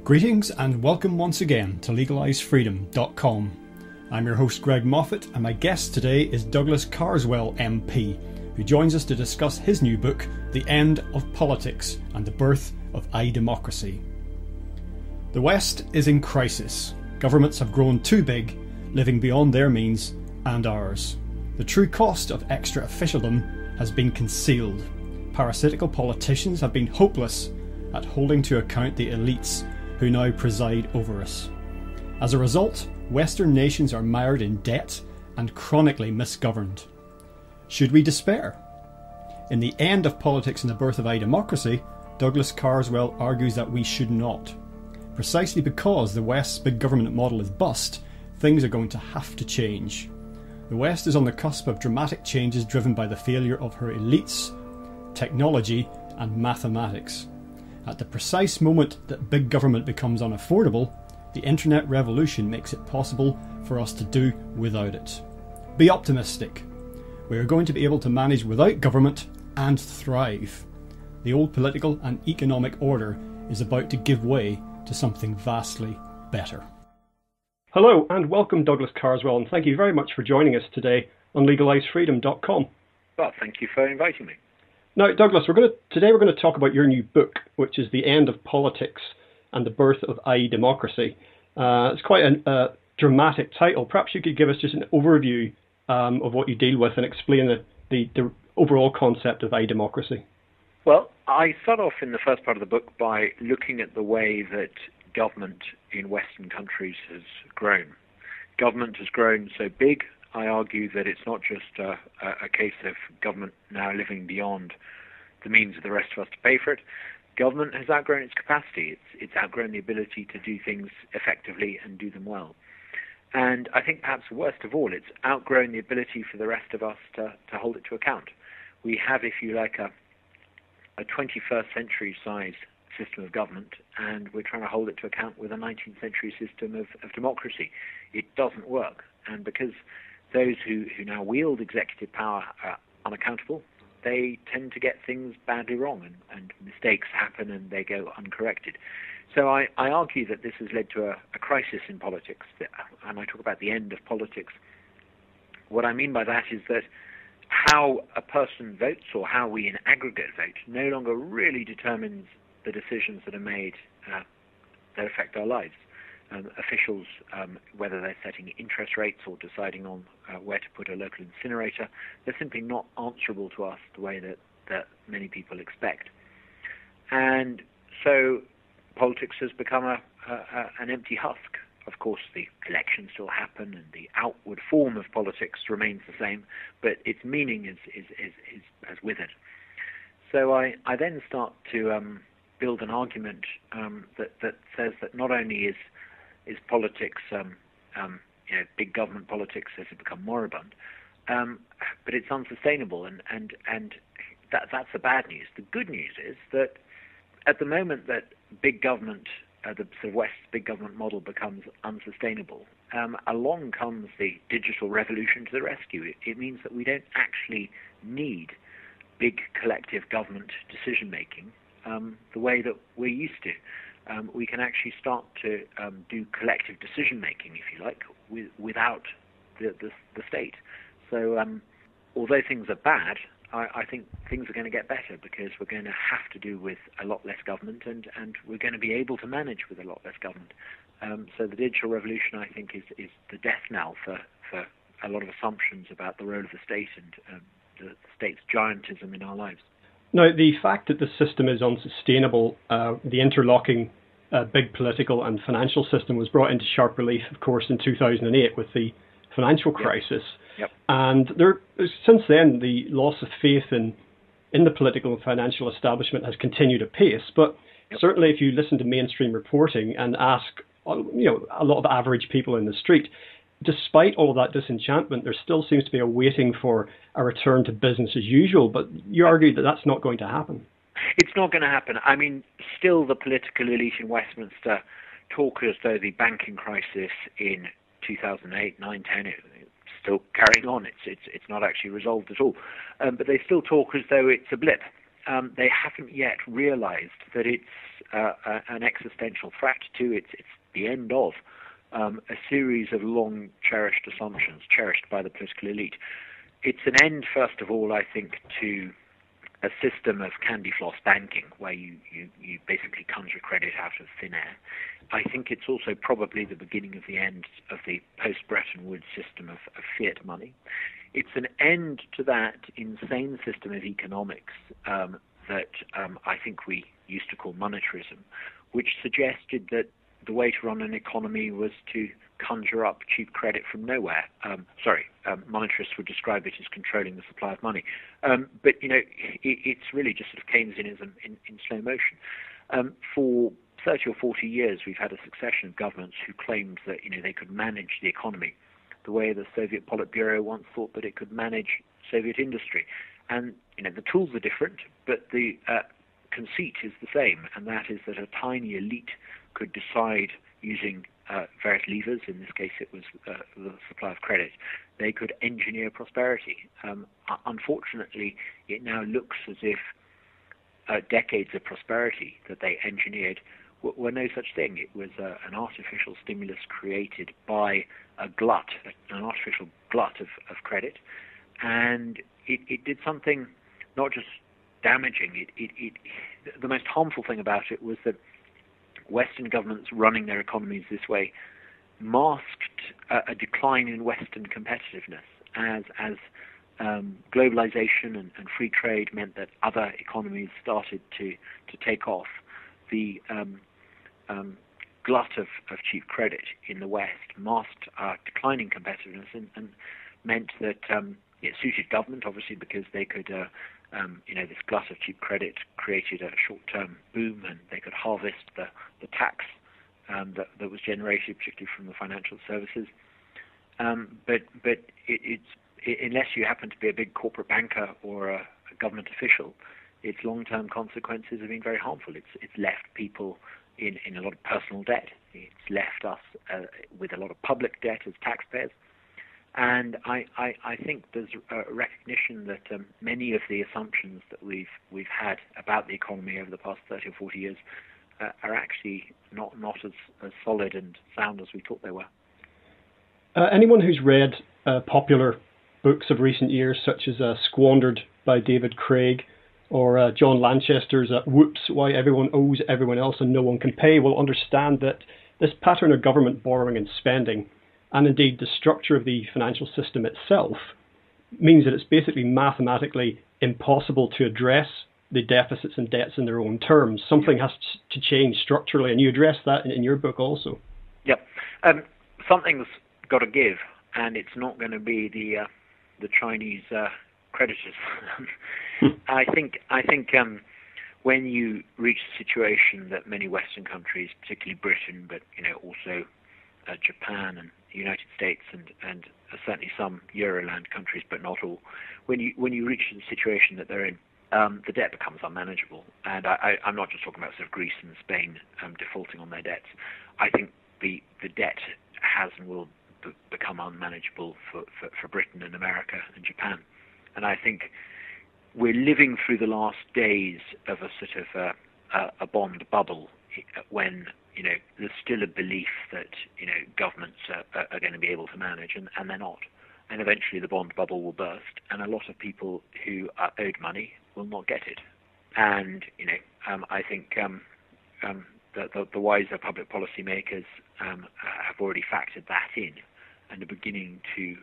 Greetings and welcome once again to legalizefreedom.com. I'm your host Greg Moffat, and my guest today is Douglas Carswell MP, who joins us to discuss his new book, The End of Politics and the Birth of iDemocracy. The West is in crisis. Governments have grown too big, living beyond their means and ours. The true cost of extra officialdom has been concealed. Parasitical politicians have been hopeless at holding to account the elites who now preside over us. As a result, Western nations are mired in debt and chronically misgoverned. Should we despair? In The End of Politics and the Birth of iDemocracy, Douglas Carswell argues that we should not. Precisely because the West's big government model is bust, things are going to have to change. The West is on the cusp of dramatic changes driven by the failure of her elites, technology and mathematics. At the precise moment that big government becomes unaffordable, the internet revolution makes it possible for us to do without it. Be optimistic. We are going to be able to manage without government and thrive. The old political and economic order is about to give way to something vastly better. Hello and welcome Douglas Carswell, and thank you very much for joining us today on legalizefreedom.com. Well, thank you for inviting me. Now, Douglas, today we're going to talk about your new book, which is The End of Politics and the Birth of iDemocracy. It's quite a dramatic title. Perhaps you could give us just an overview of what you deal with and explain the overall concept of iDemocracy. Well, I start off in the first part of the book by looking at the way that government in Western countries has grown. Government has grown so big, I argue that it's not just a case of government now living beyond the means of the rest of us to pay for it. Government has outgrown its capacity. It's outgrown the ability to do things effectively and do them well. And I think perhaps worst of all, it's outgrown the ability for the rest of us to hold it to account. We have, if you like, a 21st century sized system of government, and we're trying to hold it to account with a 19th century system of democracy. It doesn't work. And because those who now wield executive power are unaccountable, they tend to get things badly wrong, and mistakes happen and they go uncorrected. So I argue that this has led to a crisis in politics, and I talk about the end of politics. What I mean by that is that how a person votes, or how we in aggregate vote, no longer really determines the decisions that are made that affect our lives. Officials, whether they're setting interest rates or deciding on where to put a local incinerator, they're simply not answerable to us the way that many people expect. And so politics has become an empty husk. Of course, the elections still happen and the outward form of politics remains the same, but its meaning has withered. So I then start to build an argument that says that not only is politics, big government politics has become moribund, but it's unsustainable, and that's the bad news. The good news is that at the moment that big government, the sort of West's big government model becomes unsustainable, along comes the digital revolution to the rescue. It means that we don't actually need big collective government decision making the way that we're used to. We can actually start to do collective decision-making, if you like, without the state. So although things are bad, I think things are going to get better, because we're going to have to do with a lot less government, and we're going to be able to manage with a lot less government. So the digital revolution, I think, is the death knell for a lot of assumptions about the role of the state and the state's giantism in our lives. Now, the fact that the system is unsustainable, the interlocking big political and financial system was brought into sharp relief, of course, in 2008 with the financial crisis. Yep. And since then, the loss of faith in the political and financial establishment has continued apace. But certainly if you listen to mainstream reporting and ask a lot of average people in the street, despite all of that disenchantment, there still seems to be a waiting for a return to business as usual. But you argue that that's not going to happen. It's not going to happen. I mean, still the political elite in Westminster talk as though the banking crisis in 2008, 9, 10, it's still carrying on. It's not actually resolved at all. But they still talk as though it's a blip. they haven't yet realized that it's an existential threat to it's the end of a series of long cherished assumptions cherished by the political elite. It's an end, first of all, I think, to a system of candy floss banking where you basically conjure credit out of thin air. I think it's also probably the beginning of the end of the post-Bretton Woods system of fiat money. It's an end to that insane system of economics that I think we used to call monetarism, which suggested that the way to run an economy was to conjure up cheap credit from nowhere. Monetarists would describe it as controlling the supply of money. But, it's really just sort of Keynesianism in slow motion. For 30 or 40 years, we've had a succession of governments who claimed that, they could manage the economy the way the Soviet Politburo once thought that it could manage Soviet industry. And, the tools are different, but the conceit is the same, and that is that a tiny elite could decide using various levers. In this case, it was the supply of credit. They could engineer prosperity. Unfortunately, it now looks as if decades of prosperity that they engineered were no such thing. It was an artificial stimulus created by an artificial glut of credit, and it did something not just damaging. The most harmful thing about it was that Western governments running their economies this way masked a decline in Western competitiveness as globalization and free trade meant that other economies started to take off. The glut of cheap credit in the West masked declining competitiveness and meant that it suited government, obviously, because they could this glut of cheap credit created a short-term boom, and they could harvest the tax that was generated, particularly from the financial services. But unless you happen to be a big corporate banker or a government official, its long-term consequences have been very harmful. It's left people in a lot of personal debt. It's left us with a lot of public debt as taxpayers. And I think there's a recognition that many of the assumptions that we've had about the economy over the past 30 or 40 years are actually not as solid and sound as we thought they were. Anyone who's read popular books of recent years, such as Squandered by David Craig, or John Lanchester's Whoops, Why Everyone Owes Everyone Else and No One Can Pay, will understand that this pattern of government borrowing and spending, and indeed the structure of the financial system itself, means that it's basically mathematically impossible to address the deficits and debts in their own terms. Something has to change structurally, and you address that in your book also. Yep. Something's got to give, and it's not going to be the Chinese creditors. I think when you reach the situation that many Western countries, particularly Britain, but also Japan and the United States and certainly some Euroland countries, but not all, when you reach the situation that they're in, the debt becomes unmanageable. And I'm not just talking about sort of Greece and Spain defaulting on their debts. I think the debt has and will become unmanageable for Britain and America and Japan. And I think we're living through the last days of a sort of a bond bubble when there's still a belief that governments are going to be able to manage, and they're not. And eventually the bond bubble will burst, and a lot of people who are owed money will not get it. And I think the wiser public policy makers have already factored that in, and are beginning to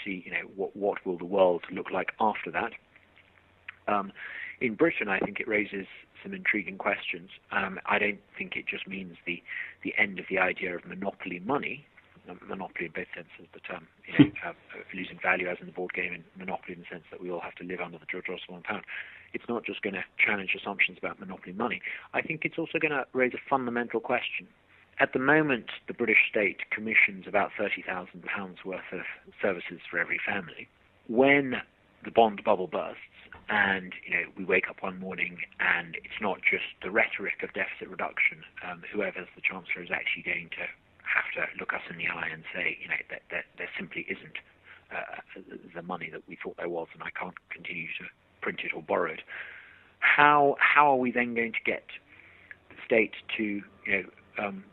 see what will the world look like after that. In Britain, I think it raises some intriguing questions. I don't think it just means the end of the idea of monopoly money, monopoly in both senses of the term, losing value as in the board game, and monopoly in the sense that we all have to live under the George Osborne pound. It's not just going to challenge assumptions about monopoly money. I think it's also going to raise a fundamental question. At the moment, the British state commissions about £30,000 worth of services for every family. When the bond bubble bursts, and we wake up one morning and it's not just the rhetoric of deficit reduction. Whoever's the chancellor is actually going to have to look us in the eye and say, that there simply isn't the money that we thought there was, and I can't continue to print it or borrow it. how are we then going to get the state to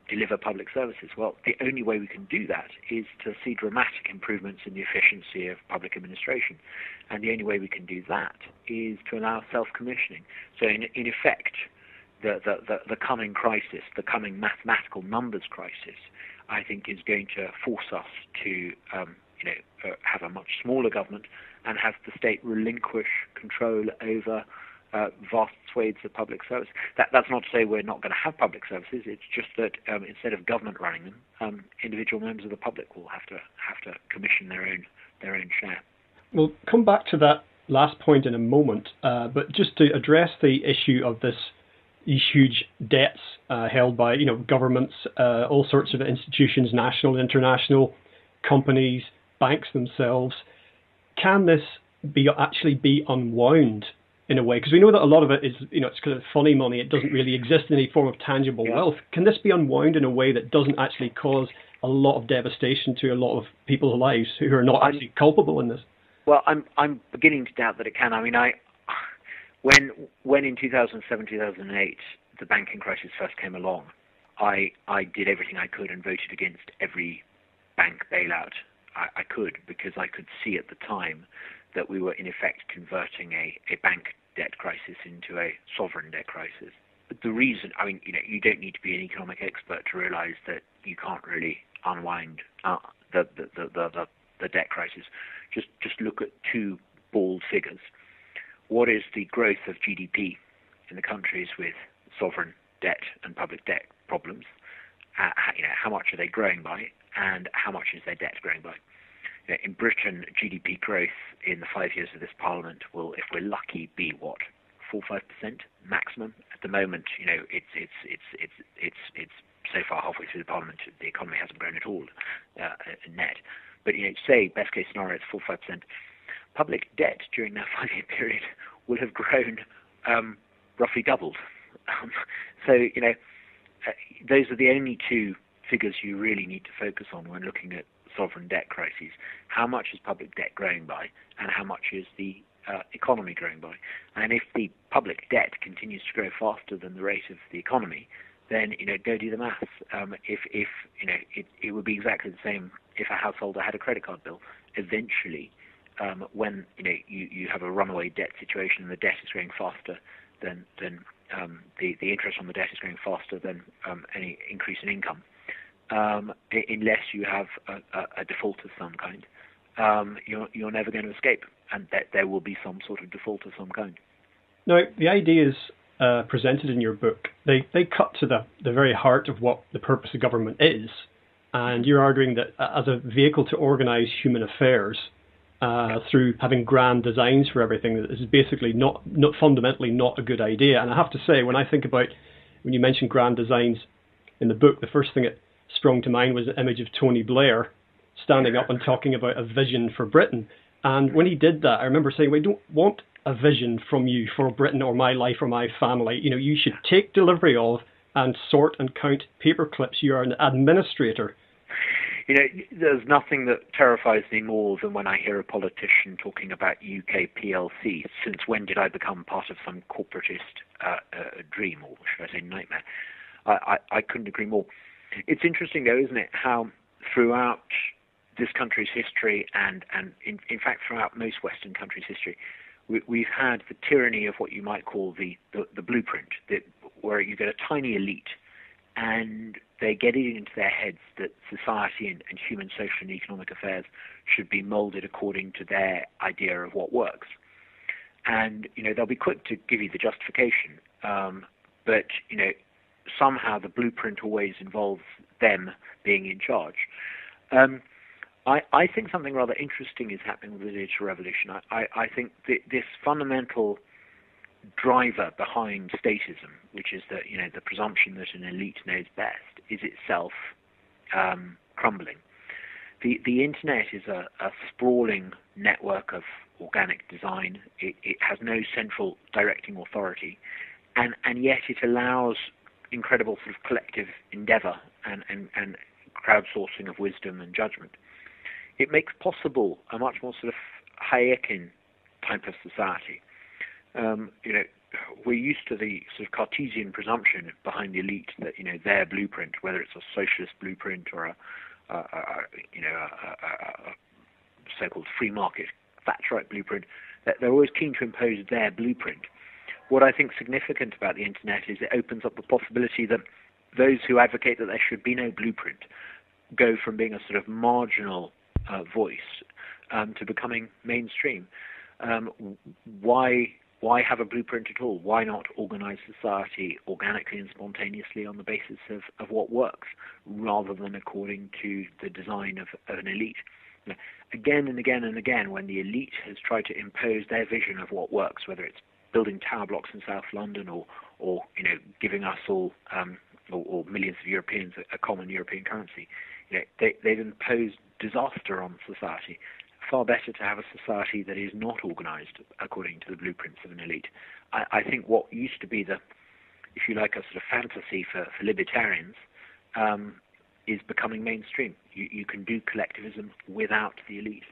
deliver public services? Well, the only way we can do that is to see dramatic improvements in the efficiency of public administration, and the only way we can do that is to allow self-commissioning. So in effect, the coming crisis, the coming mathematical numbers crisis, I think is going to force us to have a much smaller government and have the state relinquish control over vast swathes of public service. That's not to say we're not going to have public services. It's just that instead of government running them, individual members of the public will have to commission their own share. We'll come back to that last point in a moment, but just to address the issue of these huge debts held by governments, all sorts of institutions, national, international, companies, banks themselves. Can this actually be unwound in a way? Because we know that a lot of it is, it's kind of funny money. It doesn't really exist in any form of tangible wealth. Can this be unwound in a way that doesn't actually cause a lot of devastation to a lot of people's lives who are not actually culpable in this? Well, I'm beginning to doubt that it can. I mean, when in 2007, 2008, the banking crisis first came along, I did everything I could and voted against every bank bailout I could, because I could see at the time that we were in effect converting a bank debt crisis into a sovereign debt crisis. But the reason, you don't need to be an economic expert to realize that you can't really unwind the debt crisis. Just look at two bald figures. What is the growth of GDP in the countries with sovereign debt and public debt problems? How much are they growing by, and how much is their debt growing by? In Britain, GDP growth in the 5 years of this Parliament will, if we're lucky, be 4-5% maximum. At the moment, it's so far halfway through the Parliament, the economy hasn't grown at all net. But say best case scenario, it's 4-5%. Public debt during that 5-year period will have grown roughly doubled. Those are the only two figures you really need to focus on when looking at sovereign debt crises. How much is public debt growing by, and how much is the economy growing by? And if the public debt continues to grow faster than the rate of the economy, then go do the maths. It would be exactly the same if a householder had a credit card bill. Eventually, when you have a runaway debt situation and the debt is growing faster than the interest on the debt is growing faster than any increase in income, unless you have a default of some kind, you're never going to escape, and that there will be some sort of default of some kind. Now, the ideas presented in your book, they cut to the very heart of what the purpose of government is, and you're arguing that as a vehicle to organise human affairs through having grand designs for everything, that is basically not fundamentally not a good idea. And I have to say, when you mentioned grand designs in the book, the first thing that sprung to mind was the image of Tony Blair standing up and talking about a vision for Britain. And when he did that, I remember saying, we don't want a vision from you for Britain or my life or my family. You should take delivery of and sort and count paper clips. You are an administrator. There's nothing that terrifies me more than when I hear a politician talking about UK PLC. Since when did I become part of some corporatist dream, or should I say nightmare? I couldn't agree more. It's interesting, though, isn't it, how throughout this country's history, and in fact throughout most Western countries' history, we've had the tyranny of what you might call the blueprint, where you get a tiny elite, and they get it into their heads that society and human social and economic affairs should be molded according to their idea of what works. And, they'll be quick to give you the justification, but, somehow the blueprint always involves them being in charge. I think something rather interesting is happening with the digital revolution. I think this fundamental driver behind statism, which is that the presumption that an elite knows best, is itself crumbling. The internet is a sprawling network of organic design. It has no central directing authority, and yet it allows incredible sort of collective endeavor and crowdsourcing of wisdom and judgment. It makes possible a much more sort of Hayekian type of society. we're used to the sort of Cartesian presumption behind the elite that their blueprint, whether it's a socialist blueprint or a so-called free market Thatcherite blueprint, that they're always keen to impose their blueprint. What I think is significant about the internet is it opens up the possibility that those who advocate that there should be no blueprint go from being a sort of marginal voice to becoming mainstream. Why have a blueprint at all? Why not organize society organically and spontaneously on the basis of what works, rather than according to the design of an elite? Again and again and again, when the elite has tried to impose their vision of what works, whether it's building tower blocks in South London or giving us all or millions of Europeans a common European currency, they've imposed disaster on society. Far better to have a society that is not organized according to the blueprints of an elite. I think what used to be if you like, a sort of fantasy for libertarians, is becoming mainstream. You can do collectivism without the elite.